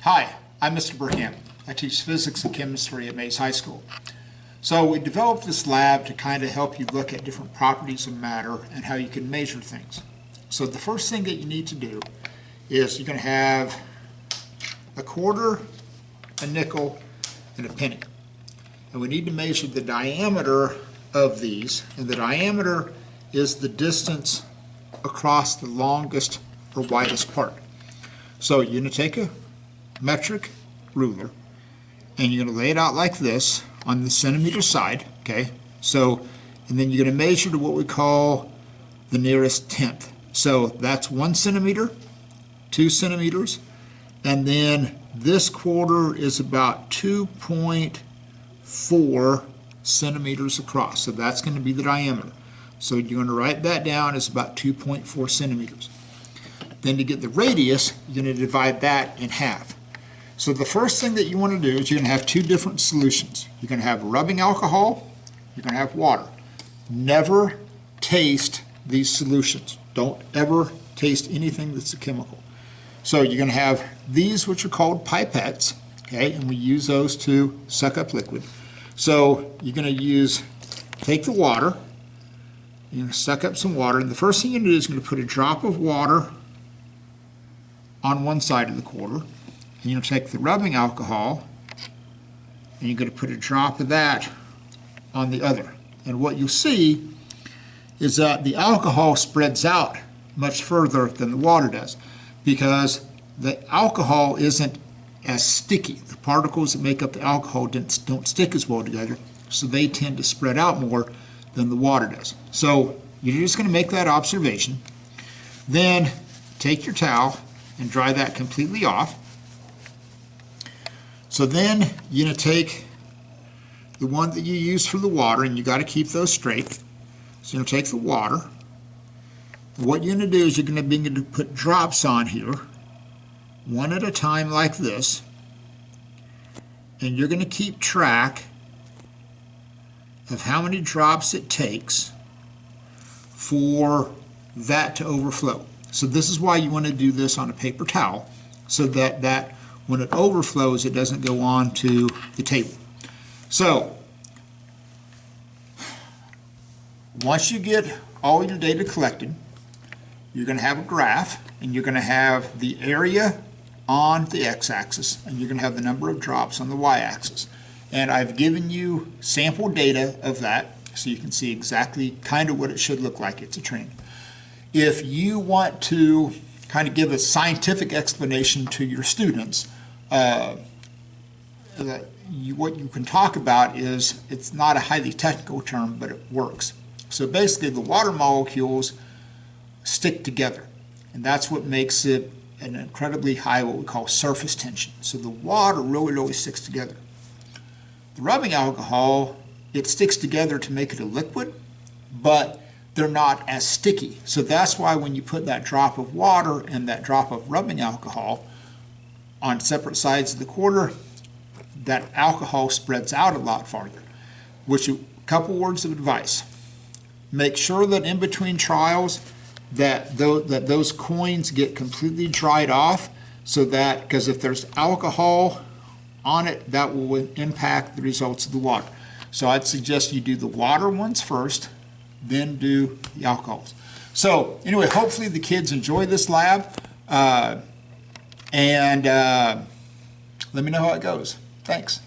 Hi, I'm Mr. Burkham. I teach physics and chemistry at Mays High School. So we developed this lab to kind of help you look at different properties of matter and how you can measure things. So the first thing that you need to do is you're going to have a quarter, a nickel, and a penny. And we need to measure the diameter of these, and the diameter is the distance across the longest or widest part. So you're going to take a metric ruler and you're going to lay it out like this on the centimeter side, okay? So, and then you're going to measure to what we call the nearest tenth. So that's 1 centimeter, 2 centimeters, and then this quarter is about 2.4 centimeters across. So that's going to be the diameter. So you're going to write that down as about 2.4 centimeters. Then to get the radius, you're going to divide that in half. So the first thing that you want to do is you're going to have two different solutions. You're going to have rubbing alcohol, you're going to have water. Never taste these solutions. Don't ever taste anything that's a chemical. So you're going to have these, which are called pipettes, okay, and we use those to suck up liquid. So you're going to take the water, you're going to suck up some water, and the first thing you're going to do is you're going to put a drop of water on one side of the quarter. And you're going to take the rubbing alcohol and you're going to put a drop of that on the other. And what you'll see is that the alcohol spreads out much further than the water does because the alcohol isn't as sticky. The particles that make up the alcohol don't stick as well together, so they tend to spread out more than the water does. So you're just going to make that observation. Then take your towel and dry that completely off. So then you're going to take the one that you use for the water, and you got to keep those straight. So you're going to take the water. What you're going to do is you're going to begin to put drops on here, one at a time like this, and you're going to keep track of how many drops it takes for that to overflow. So this is why you want to do this on a paper towel, so that when it overflows, it doesn't go on to the table. So, once you get all your data collected, you're going to have a graph, and you're going to have the area on the x-axis, and you're going to have the number of drops on the y-axis. And I've given you sample data of that, so you can see exactly kind of what it should look like. It's a trend. If you want to kind of give a scientific explanation to your students, what you can talk about is, it's not a highly technical term, but it works. So basically the water molecules stick together, and that's what makes it an incredibly high, what we call surface tension. So the water really sticks together. The rubbing alcohol, it sticks together to make it a liquid, but they're not as sticky. So that's why when you put that drop of water and that drop of rubbing alcohol on separate sides of the quarter, that alcohol spreads out a lot farther. A couple words of advice. Make sure that in between trials that those coins get completely dried off, so that, because if there's alcohol on it, that will impact the results of the water. So I'd suggest you do the water ones first, then do the alcohols. So anyway, hopefully the kids enjoy this lab, and let me know how it goes. Thanks.